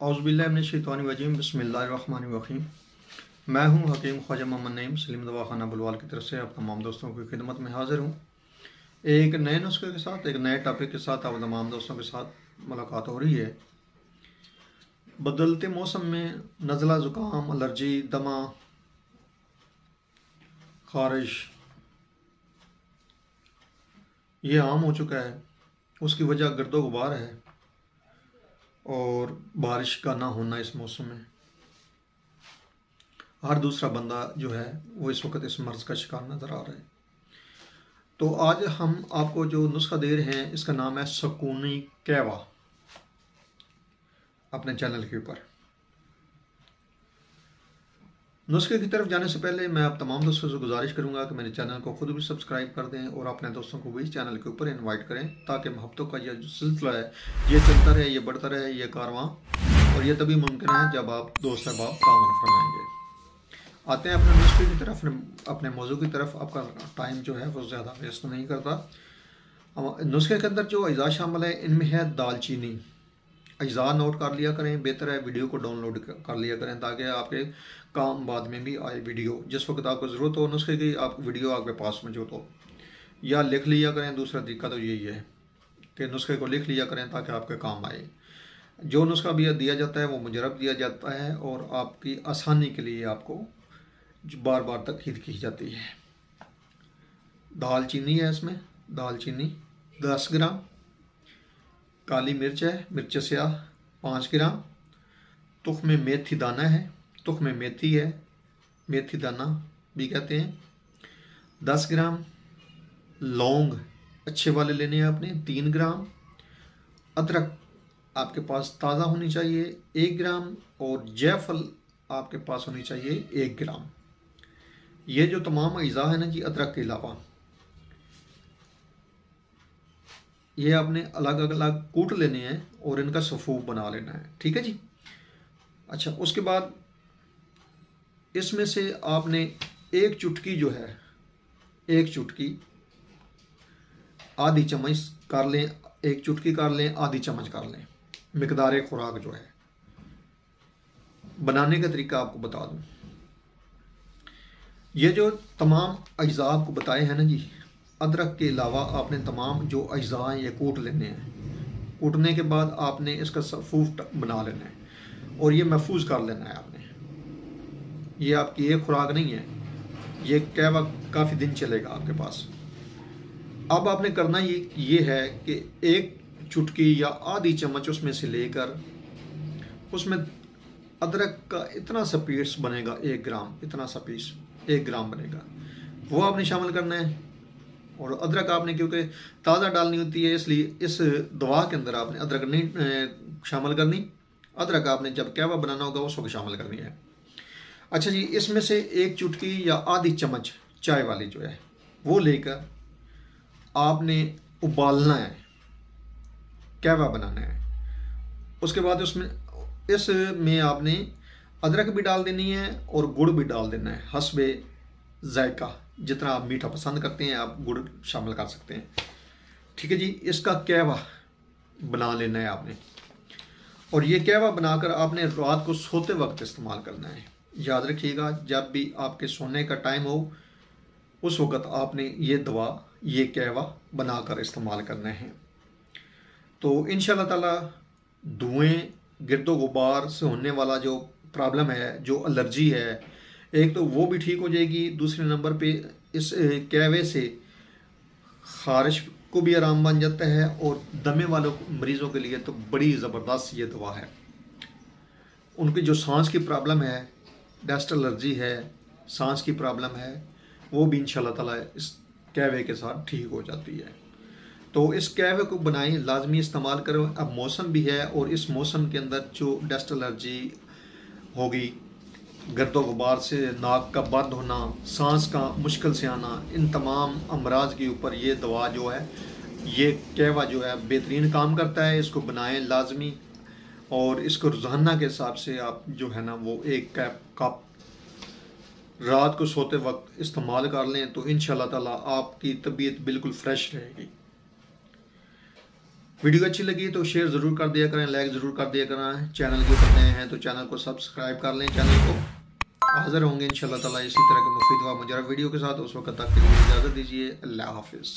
औज़ुबिल्लाहिमिनश्शैतानिर्रजीम बिस्मिल्लाहिर्रहमानिर्रहीम। मैं हूं हकीम ख्वाजा मोहम्मद नईम सलीम दवाखाना बुलवाल की तरफ से आप तमाम दोस्तों की खिदमत में हाज़िर हूं। एक नए नुस्खे के साथ, एक नए टॉपिक के साथ आप तमाम दोस्तों के साथ मुलाकात हो रही है। बदलते मौसम में नज़ला, ज़ुकाम, एलर्जी, दमा, खारिश ये आम हो चुका है। उसकी वजह गर्दो गुबार है और बारिश का ना होना। इस मौसम में हर दूसरा बंदा जो है वो इस वक्त इस मर्ज़ का शिकार नज़र आ रहा है। तो आज हम आपको जो नुस्खा दे रहे हैं इसका नाम है सकूनी कहवा, अपने चैनल के ऊपर। नुस्खे की तरफ जाने से पहले मैं आप तमाम दोस्तों से गुजारिश करूंगा कि मेरे चैनल को खुद भी सब्सक्राइब कर दें और अपने दोस्तों को भी इस चैनल के ऊपर इनवाइट करें, ताकि मोहब्बतों का यह जो सिलसिला है ये चलता रहे, ये बढ़ता रहे, ये कारवां। और ये तभी मुमकिन है जब आप दोस्त अहबाब ताउन फरमाएंगे। आते हैं अपने नुस्खे की तरफ, अपने मौजू की तरफ। आपका टाइम जो है वो ज़्यादा वेस्ट नहीं करता। नुस्खे के अंदर जो अज्जा शामिल है इनमें है दालचीनी। अज्जा नोट कर लिया करें, बेहतर है वीडियो को डाउनलोड कर लिया करें, ताकि आपके काम बाद में भी आए वीडियो। जिस वक्त आपको ज़रूरत हो नुस्खे की, आप वीडियो आपके पास मौजूद हो। या लिख लिया करें। दूसरा तरीका तो यही है कि नुस्खे को लिख लिया करें ताकि आपके काम आए। जो नुस्खा भी दिया जाता है वो मुजरब दिया जाता है और आपकी आसानी के लिए आपको बार बार तकीद की जाती है। दालचीनी है इसमें, दालचीनी 10 ग्राम, काली मिर्च है, मिर्च स्याह 5 ग्राम, तुख्म मेथी दाना है, तुख्म मेथी है, मेथी दाना भी कहते हैं 10 ग्राम, लौंग अच्छे वाले लेने हैं आपने 3 ग्राम, अदरक आपके पास ताज़ा होनी चाहिए 1 ग्राम, और जायफल आपके पास होनी चाहिए 1 ग्राम। ये जो तमाम अज्जा है ना जी, अदरक के अलावा ये आपने अलग अलग कूट लेने हैं और इनका सफ़ूफ बना लेना है। ठीक है जी। अच्छा, उसके बाद इसमें से आपने एक चुटकी जो है, एक चुटकी आधी चम्मच कर लें, एक चुटकी कर लें, आधी चम्मच कर लें। मिकदार खुराक जो है, बनाने का तरीका आपको बता दूं। ये जो तमाम अज्जा आपको बताए हैं ना जी, अदरक के अलावा आपने तमाम जो अज्जा हैं ये कूट लेने हैं। कूटने के बाद आपने इसका सफ़ूफ बना लेना है और ये महफूज कर लेना है आपने। ये आपकी एक खुराक नहीं है, ये कहवा काफ़ी दिन चलेगा आपके पास। अब आपने करना ये है कि एक चुटकी या आधी चम्मच उसमें से लेकर, उसमें अदरक का इतना सा पीस बनेगा 1 ग्राम, इतना सा पीस 1 ग्राम बनेगा, वो आपने शामिल करना है। और अदरक आपने क्योंकि ताज़ा डालनी होती है, इसलिए इस दवा के अंदर आपने अदरक नहीं शामिल करनी। अदरक आपने जब कहवा बनाना होगा उस वक्त शामिल करनी है। अच्छा जी, इसमें से एक चुटकी या आधी चम्मच चाय वाली जो है वो लेकर आपने उबालना है, कहवा बनाना है। उसके बाद इसमें आपने अदरक भी डाल देनी है और गुड़ भी डाल देना है, हस्बे जायका। जितना आप मीठा पसंद करते हैं आप गुड़ शामिल कर सकते हैं। ठीक है जी। इसका कहवा बना लेना है आपने, और ये कहवा बनाकर आपने रात को सोते वक्त इस्तेमाल करना है। याद रखिएगा, जब भी आपके सोने का टाइम हो उस वक्त आपने ये दवा, ये कहवा बनाकर इस्तेमाल करना है। तो इंशाल्लाह ताला धुएं, गिरदो गुबार से होने वाला जो प्रॉब्लम है, जो एलर्जी है, एक तो वो भी ठीक हो जाएगी। दूसरे नंबर पे इस कहवे से खारिश को भी आराम बन जाता है, और दमे वालों मरीज़ों के लिए तो बड़ी ज़बरदस्त ये दवा है। उनकी जो सांस की प्रॉब्लम है, डस्ट एलर्जी है, सांस की प्रॉब्लम है, वो भी इंशाल्लाह ताला इस कहवे के साथ ठीक हो जाती है। तो इस कहवे को बनाएं, लाजमी इस्तेमाल करो। अब मौसम भी है और इस मौसम के अंदर जो डस्ट एलर्जी होगी, गर्दो गुबार से नाक का बंद होना, सांस का मुश्किल से आना, इन तमाम अमराज के ऊपर ये दवा जो है, ये कहवा जो है बेहतरीन काम करता है। इसको बनाएं लाजमी, और इसको रोज़ाना के हिसाब से आप जो है ना वो एक कप रात को सोते वक्त इस्तेमाल कर लें, तो इंशाल्लाह ताला आपकी तबीयत बिल्कुल फ्रेश रहेगी। वीडियो अच्छी लगी तो शेयर ज़रूर कर दिया करें, लाइक ज़रूर कर दिया करें। चैनल के ऊपर नए हैं तो चैनल को सब्सक्राइब कर लें। चैनल को हाज़िर होंगे इंशाअल्लाह ताला इसी तरह के मुफीद व मुजर्रब वीडियो के साथ। उस वक्त तक के लिए इजाज़त दीजिए। अल्लाह हाफिज़।